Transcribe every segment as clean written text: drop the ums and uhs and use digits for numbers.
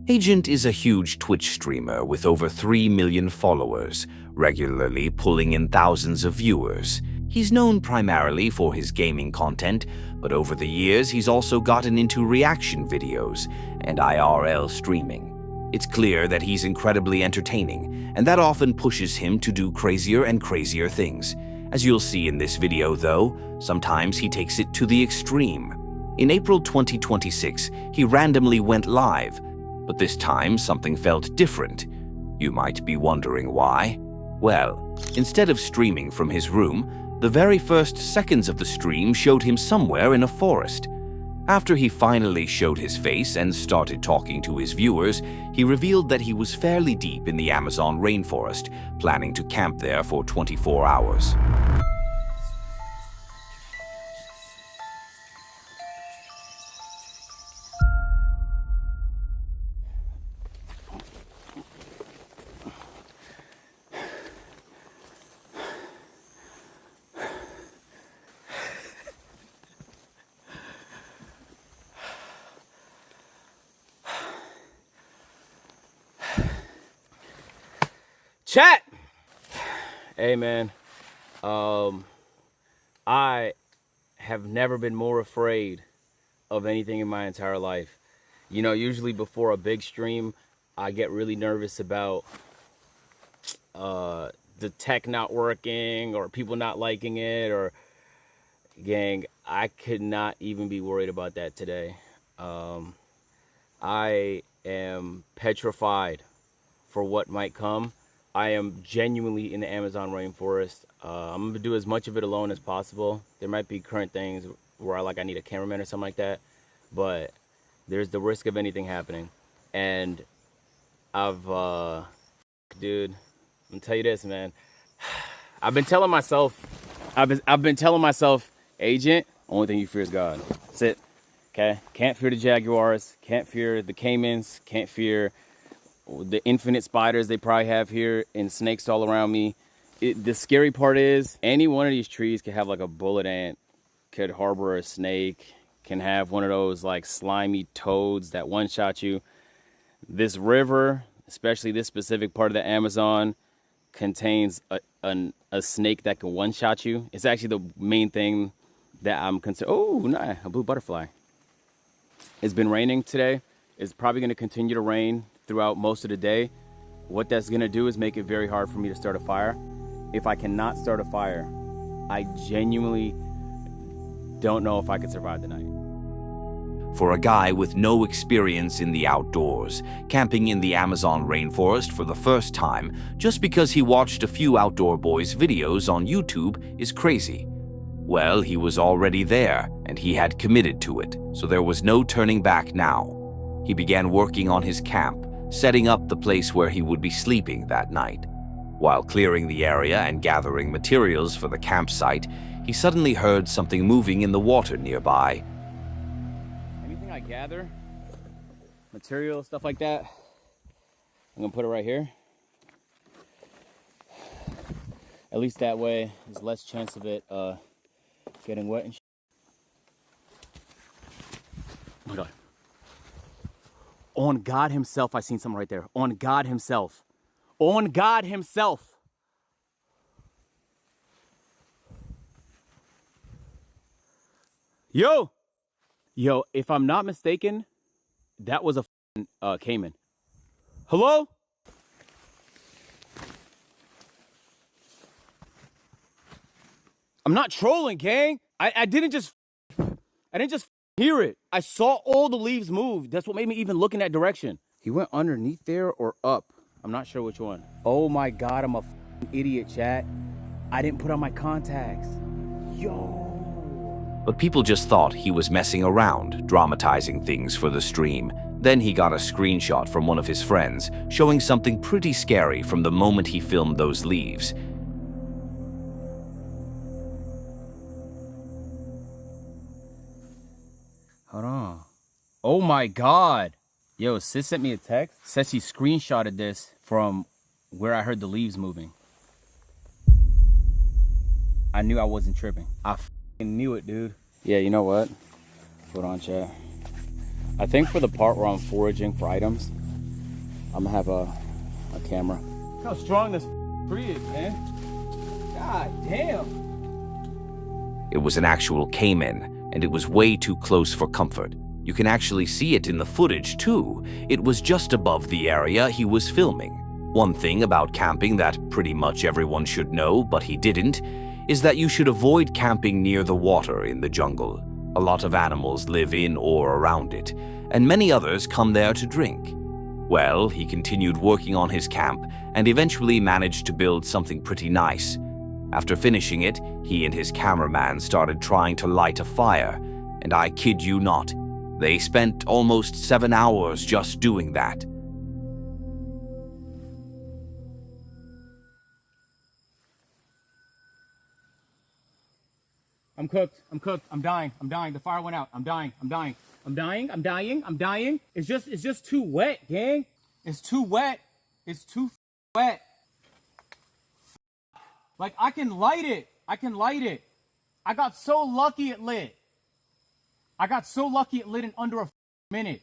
Agent is a huge Twitch streamer with over 3 million followers, regularly pulling in thousands of viewers. He's known primarily for his gaming content, but over the years he's also gotten into reaction videos and IRL streaming. It's clear that he's incredibly entertaining, and that often pushes him to do crazier and crazier things. As you'll see in this video though, sometimes he takes it to the extreme. In April 2026, he randomly went live, but this time something felt different. You might be wondering why. Well, instead of streaming from his room, the very first seconds of the stream showed him somewhere in a forest. After he finally showed his face and started talking to his viewers, he revealed that he was fairly deep in the Amazon rainforest, planning to camp there for 24 hours. Chat! Hey man, I have never been more afraid of anything in my entire life. You know, usually before a big stream, I get really nervous about the tech not working or people not liking it, or gang, I could not even be worried about that today. I am petrified for what might come. I am genuinely in the Amazon rainforest. I'm gonna do as much of it alone as possible. There might be current things where I need a cameraman or something like that, but there's the risk of anything happening. And dude, I'm gonna tell you this, man. I've been telling myself, Agent, only thing you fear is God. That's it. Okay? Can't fear the jaguars, can't fear the caimans, can't fear the infinite spiders they probably have here, and snakes all around me. The scary part is any one of these trees could have like a bullet ant, could harbor a snake, can have one of those like slimy toads that one-shot you. This river, especially this specific part of the Amazon, contains a snake that can one-shot you. It's actually the main thing that I'm concerned. Oh, nah, a blue butterfly. It's been raining today. It's probably going to continue to rain throughout most of the day. What that's going to do is make it very hard for me to start a fire. If I cannot start a fire, I genuinely don't know if I could survive the night. For a guy with no experience in the outdoors, camping in the Amazon rainforest for the first time just because he watched a few Outdoor Boys videos on YouTube is crazy. Well, he was already there and he had committed to it, so there was no turning back now. He began working on his camp, setting up the place where he would be sleeping that night. While clearing the area and gathering materials for the campsite, he suddenly heard something moving in the water nearby. Anything I gather, material, stuff like that, I'm gonna put it right here. At least that way, there's less chance of it getting wet and shit. Oh my God. On God himself, I seen something right there. On God himself. On God himself. Yo, if I'm not mistaken, that was a caiman. Hello? I'm not trolling, gang. I didn't just hear it. I saw all the leaves move. That's what made me even look in that direction. He went underneath there or up. I'm not sure which one. Oh my God, I'm a idiot, chat. I didn't put on my contacts. Yo. But people just thought he was messing around, dramatizing things for the stream. Then he got a screenshot from one of his friends showing something pretty scary from the moment he filmed those leaves. Hold on. Oh my God. Yo, sis sent me a text. Says she screenshotted this from where I heard the leaves moving. I knew I wasn't tripping. I fucking knew it, dude. Yeah, you know what? Hold on, chat. I think for the part where I'm foraging for items, I'm gonna have a camera. Look how strong this tree is, man. God damn. It was an actual caiman, and it was way too close for comfort. You can actually see it in the footage, too. It was just above the area he was filming. One thing about camping that pretty much everyone should know, but he didn't, is that you should avoid camping near the water in the jungle. A lot of animals live in or around it, and many others come there to drink. Well, he continued working on his camp and eventually managed to build something pretty nice. After finishing it, he and his cameraman started trying to light a fire, and I kid you not, they spent almost 7 hours just doing that. I'm cooked. I'm dying. The fire went out. I'm dying. It's just too wet, gang. It's too wet. It's too wet. Like, I can light it. I got so lucky it lit. In under a minute.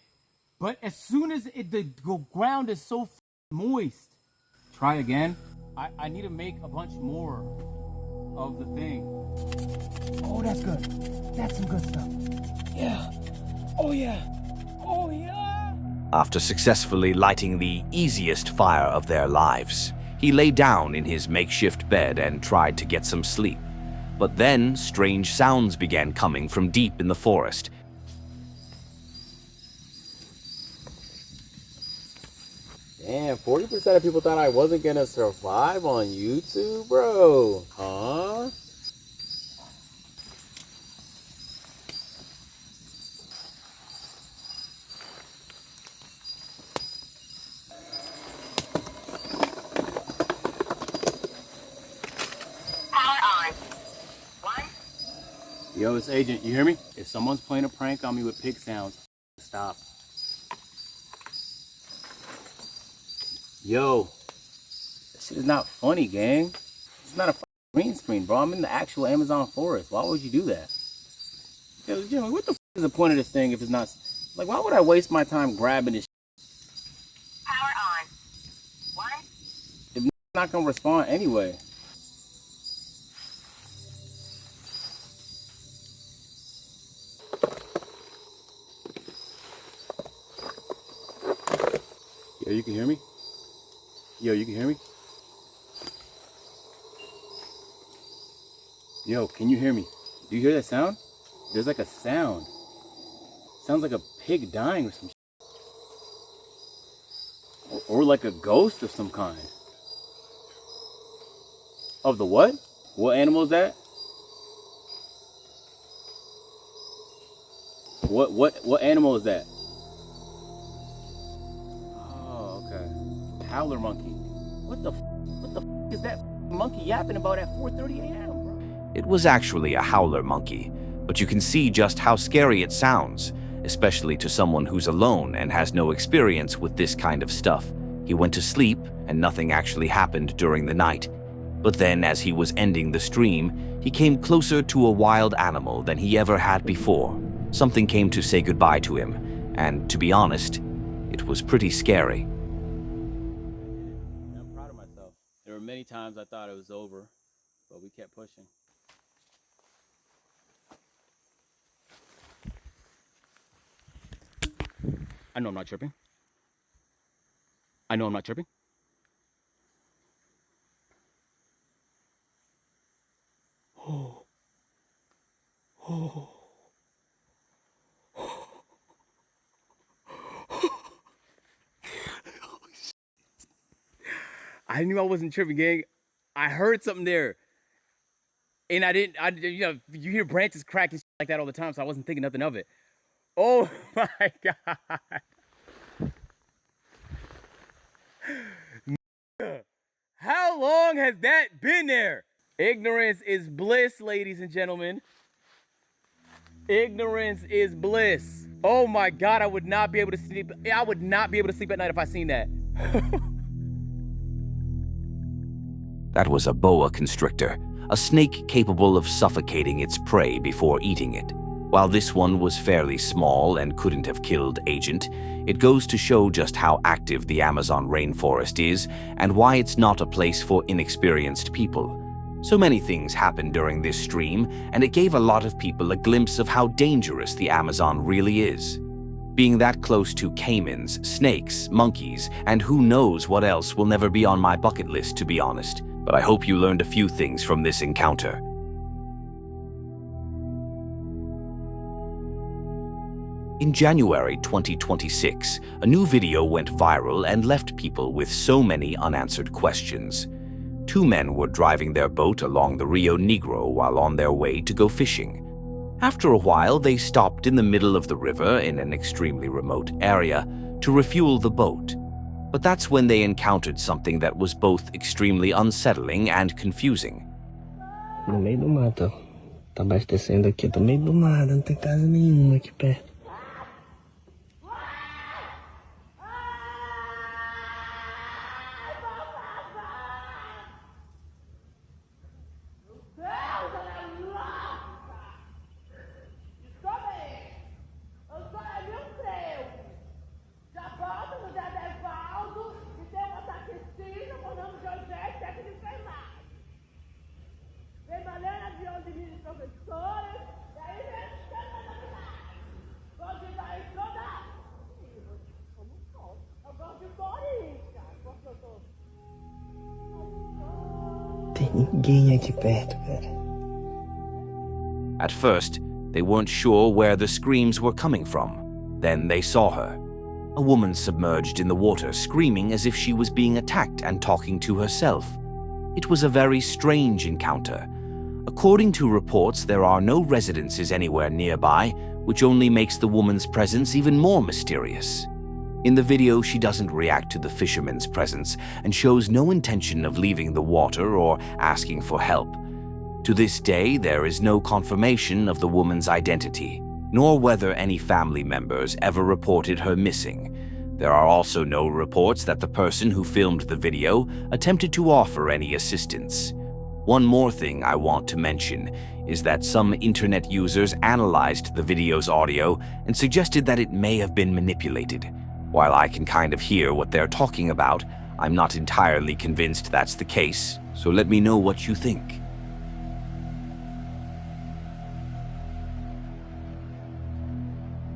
But as soon as the ground is so moist. Try again. I need to make a bunch more of the thing. Oh, that's good. That's some good stuff. Yeah. Oh, yeah. After successfully lighting the easiest fire of their lives, he lay down in his makeshift bed and tried to get some sleep. But then strange sounds began coming from deep in the forest. Damn, 40% of people thought I wasn't gonna survive on YouTube, bro. Huh? Yo, it's Agent, you hear me? If someone's playing a prank on me with pig sounds, stop. Yo, this shit is not funny, gang. It's not a green screen, bro. I'm in the actual Amazon forest. Why would you do that? Yo, Jimmy, what the is the point of this thing if it's not... Like, why would I waste my time grabbing this shit? Power on. What? If it's not gonna respond anyway. Yo, you can hear me? Yo, you can hear me? Yo, can you hear me? Do you hear that sound? There's like a sound. Sounds like a pig dying or some shit. Or like a ghost of some kind. Of the what? What animal is that? What animal is that? Howler monkey. What the is that monkey yapping about at 4:30 a.m., bro? It was actually a howler monkey, but you can see just how scary it sounds, especially to someone who's alone and has no experience with this kind of stuff. He went to sleep and nothing actually happened during the night. But then, as he was ending the stream, he came closer to a wild animal than he ever had before. Something came to say goodbye to him, and to be honest, it was pretty scary. Many times I thought it was over, but we kept pushing. I know I'm not tripping. Oh. I knew I wasn't tripping, gang. I heard something there. And you hear branches cracking like that all the time, so I wasn't thinking nothing of it. Oh my God. How long has that been there? Ignorance is bliss, ladies and gentlemen. Ignorance is bliss. Oh my God, I would not be able to sleep. I would not be able to sleep at night if I seen that. That was a boa constrictor, a snake capable of suffocating its prey before eating it. While this one was fairly small and couldn't have killed Agent, it goes to show just how active the Amazon rainforest is and why it's not a place for inexperienced people. So many things happened during this stream, and it gave a lot of people a glimpse of how dangerous the Amazon really is. Being that close to caimans, snakes, monkeys, and who knows what else will never be on my bucket list, to be honest. But I hope you learned a few things from this encounter. In January 2026, a new video went viral and left people with so many unanswered questions. Two men were driving their boat along the Rio Negro while on their way to go fishing. After a while, they stopped in the middle of the river in an extremely remote area to refuel the boat. But that's when they encountered something that was both extremely unsettling and confusing. No meio do mato. Tá abastecendo aqui, tô no meio do nada, não tem casa nenhuma aqui perto. Tem ninguém aqui perto, cara. At first, they weren't sure where the screams were coming from. Then they saw her. A woman submerged in the water, screaming as if she was being attacked and talking to herself. It was a very strange encounter. According to reports, there are no residences anywhere nearby, which only makes the woman's presence even more mysterious. In the video, she doesn't react to the fisherman's presence and shows no intention of leaving the water or asking for help. To this day, there is no confirmation of the woman's identity, nor whether any family members ever reported her missing. There are also no reports that the person who filmed the video attempted to offer any assistance. One more thing I want to mention is that some internet users analyzed the video's audio and suggested that it may have been manipulated. While I can kind of hear what they're talking about, I'm not entirely convinced that's the case, so let me know what you think.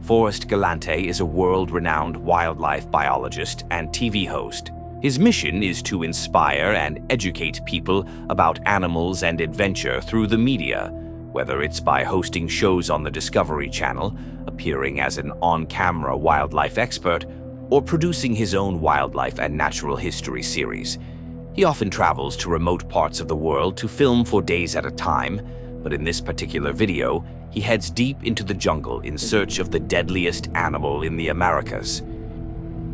Forrest Galante is a world-renowned wildlife biologist and TV host. His mission is to inspire and educate people about animals and adventure through the media, whether it's by hosting shows on the Discovery Channel, appearing as an on-camera wildlife expert, or producing his own wildlife and natural history series. He often travels to remote parts of the world to film for days at a time, but in this particular video, he heads deep into the jungle in search of the deadliest animal in the Americas.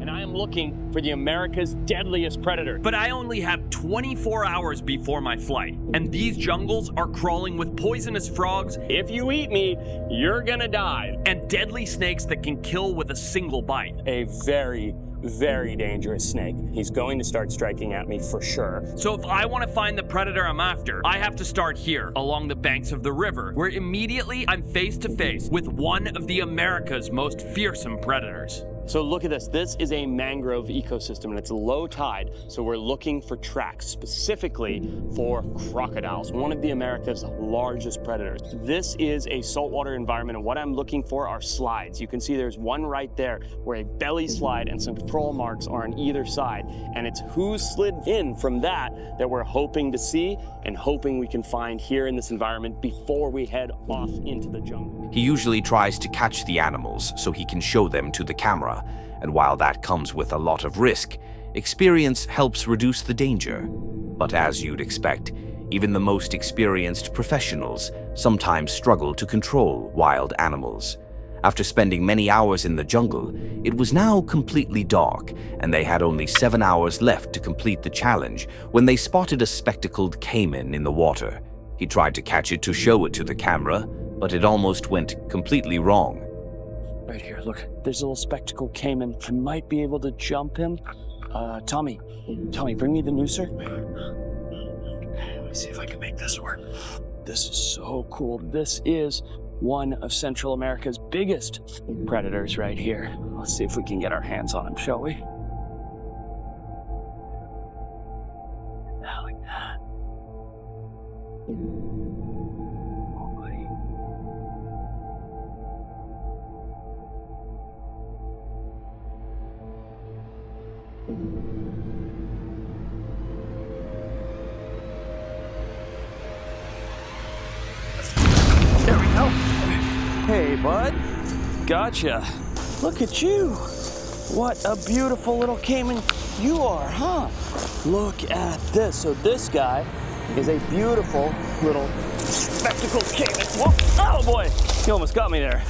And I am looking for the America's deadliest predator. But I only have 24 hours before my flight, and these jungles are crawling with poisonous frogs If you eat me, you're gonna die. and deadly snakes that can kill with a single bite. A very, very dangerous snake. He's going to start striking at me for sure. So if I want to find the predator I'm after, I have to start here, along the banks of the river, where immediately I'm face to face with one of the America's most fearsome predators. So look at this. This is a mangrove ecosystem and it's low tide. So we're looking for tracks specifically for crocodiles, one of the America's largest predators. This is a saltwater environment and what I'm looking for are slides. You can see there's one right there where a belly slide and some troll marks are on either side. And it's who slid in from that we're hoping to see and hoping we can find here in this environment before we head off into the jungle. He usually tries to catch the animals so he can show them to the camera. And while that comes with a lot of risk, experience helps reduce the danger. But as you'd expect, even the most experienced professionals sometimes struggle to control wild animals. After spending many hours in the jungle, it was now completely dark, and they had only 7 hours left to complete the challenge when they spotted a spectacled caiman in the water. He tried to catch it to show it to the camera, but it almost went completely wrong. Right here, look, there's a little spectacled caiman. I might be able to jump him. Tommy, bring me the nooser. Let me see if I can make this work. This is so cool. This is one of Central America's biggest predators right here. Let's see if we can get our hands on him, shall we? Like that. Oh, buddy. There we go. Hey, bud. Gotcha. Look at you. What a beautiful little caiman you are, huh? Look at this. So this guy is a beautiful little spectacled caiman. Whoa. Oh, boy. He almost got me there.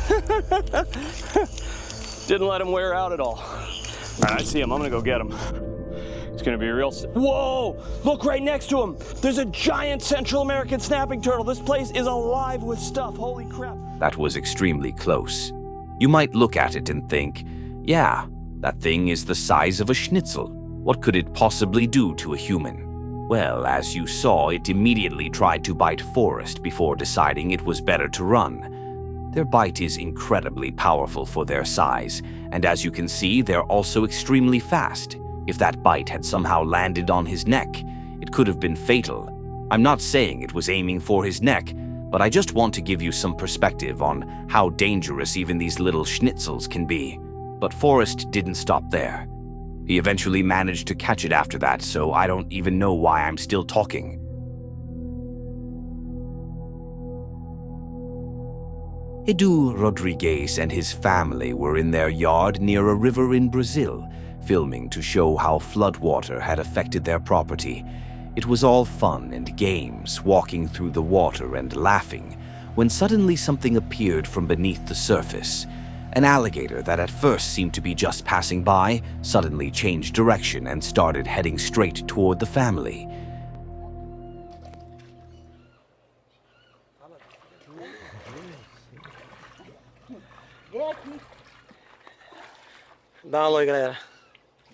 Didn't let him wear out at all. All right, I see him. I'm going to go get him. It's gonna be real. Whoa! Look right next to him. There's a giant Central American snapping turtle. This place is alive with stuff. Holy crap. That was extremely close. You might look at it and think, yeah, that thing is the size of a schnitzel. What could it possibly do to a human? Well, as you saw, it immediately tried to bite Forrest before deciding it was better to run. Their bite is incredibly powerful for their size, and as you can see, they're also extremely fast. If that bite had somehow landed on his neck, it could have been fatal. I'm not saying it was aiming for his neck, but I just want to give you some perspective on how dangerous even these little schnitzels can be. But Forrest didn't stop there. He eventually managed to catch it after that, so I don't even know why I'm still talking. Edu Rodriguez and his family were in their yard near a river in Brazil, filming to show how floodwater had affected their property. It was all fun and games, walking through the water and laughing, when suddenly something appeared from beneath the surface. An alligator that at first seemed to be just passing by suddenly changed direction and started heading straight toward the family. Dá um alô aí, galera.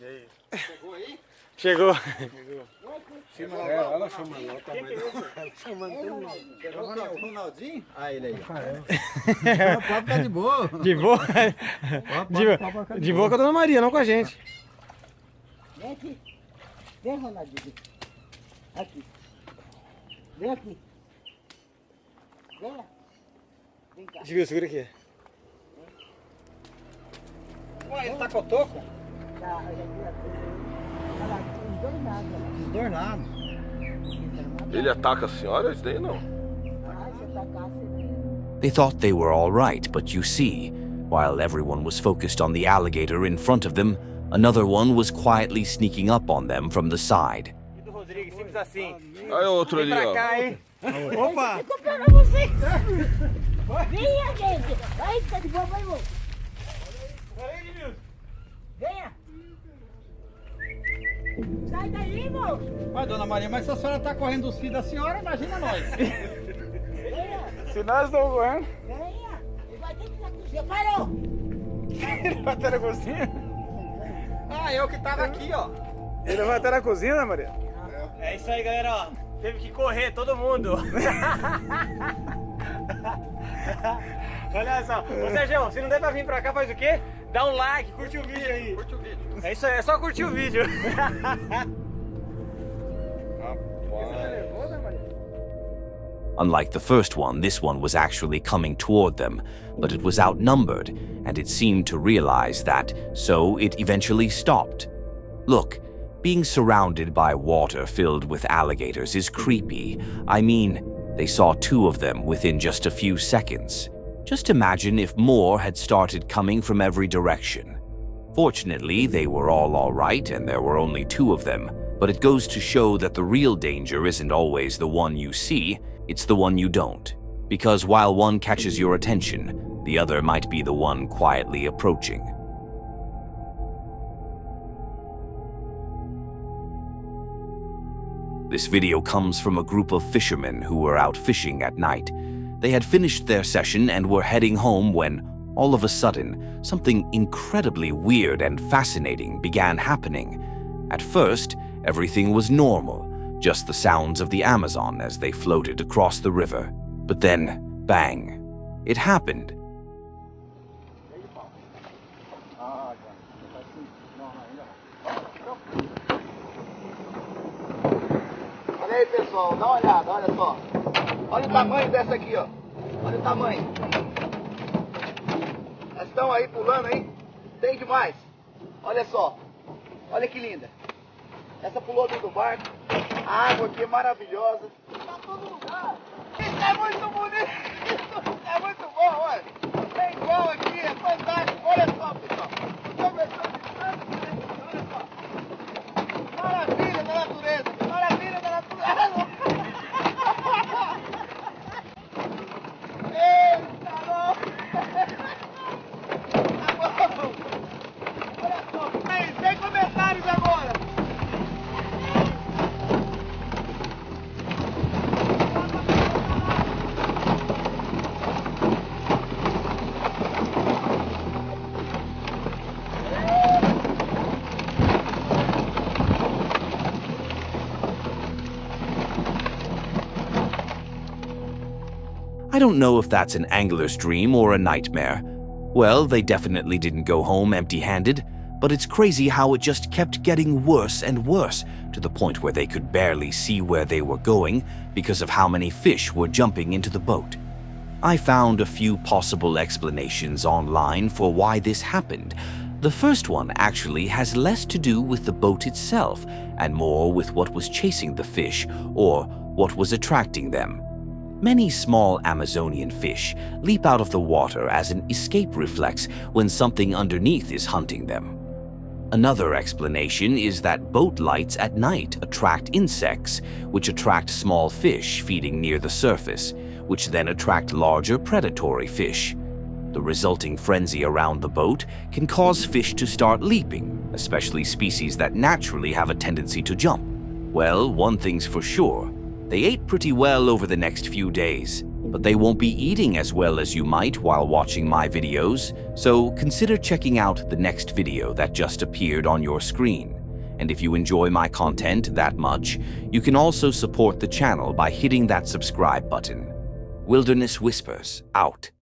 E aí? Chegou aí? Chegou. Chama ela chamando. Ela tá chamando. O Ronaldinho? Ah, ele aí. Pode ficar de boa. De boa? De boa com a Dona Maria, não com a gente. Vem aqui. Vem, Ronaldinho. Aqui. Vem aqui. Vem lá. Vem cá. Segura aqui. Ué, ele tá com o toco? Tá, olha aqui. Os dois lados. Os dois lados. Ele ataca a senhora? Isso daí não. Ah, se atacasse, né? They thought they were all right, but you see, while everyone was focused on the alligator in front of them, another one was quietly sneaking up on them from the side. Do Rodrigo, simples assim. Aí outro ali, ó. Cá, hein? Opa! Ficou pra você. Venha, gente. Vai, tá de boa, vai, irmão. Venha. Sai daí, irmão. Mas, Dona Maria, mas se a senhora tá correndo dos filhos da senhora, imagina nós. Venha. Se nós estamos correndo, Venha. Ele vai ter que ir na cozinha. Parou. ele vai até na cozinha. Ah, eu que tava aqui, ó. Ele vai até na cozinha, né, Maria? É isso aí, galera. Ó, teve que correr, todo mundo. Olha só. Ô, Sérgio, se não der pra vir pra cá, faz o quê? Dá um like, curte o vídeo aí. Curte o vídeo. É isso aí, é só curtir o vídeo. Unlike the first one, this one was actually coming toward them, but it was outnumbered, and it seemed to realize that, so it eventually stopped. Look, being surrounded by water filled with alligators is creepy. I mean, they saw two of them within just a few seconds. Just imagine if more had started coming from every direction. Fortunately, they were all right and there were only two of them, but it goes to show that the real danger isn't always the one you see, it's the one you don't. Because while one catches your attention, the other might be the one quietly approaching. This video comes from a group of fishermen who were out fishing at night. They had finished their session and were heading home when, all of a sudden, something incredibly weird and fascinating began happening. At first, everything was normal, just the sounds of the Amazon as they floated across the river. But then, bang. It happened. Olha aí, pessoal, dá uma olhada, olha só. Olha o tamanho dessa aqui, ó. Olha o tamanho. Elas estão aí pulando aí. Tem demais. Olha só. Olha que linda. Essa pulou dentro do barco. A água aqui é maravilhosa. Tá todo lugar. Isso é muito bonito. É muito bom, olha. É igual aqui, é fantástico. Olha só, pessoal. Olha só. Maravilha da natureza. Maravilha da natureza. Eita, não. Tá bom. Olha só. Aí, sem comentários agora. I don't know if that's an angler's dream or a nightmare. Well, they definitely didn't go home empty-handed, but it's crazy how it just kept getting worse and worse to the point where they could barely see where they were going because of how many fish were jumping into the boat. I found a few possible explanations online for why this happened. The first one actually has less to do with the boat itself and more with what was chasing the fish or what was attracting them. Many small Amazonian fish leap out of the water as an escape reflex when something underneath is hunting them. Another explanation is that boat lights at night attract insects, which attract small fish feeding near the surface, which then attract larger predatory fish. The resulting frenzy around the boat can cause fish to start leaping, especially species that naturally have a tendency to jump. Well, one thing's for sure. They ate pretty well over the next few days, but they won't be eating as well as you might while watching my videos, so consider checking out the next video that just appeared on your screen. And if you enjoy my content that much, you can also support the channel by hitting that subscribe button. Wilderness Whispers, out.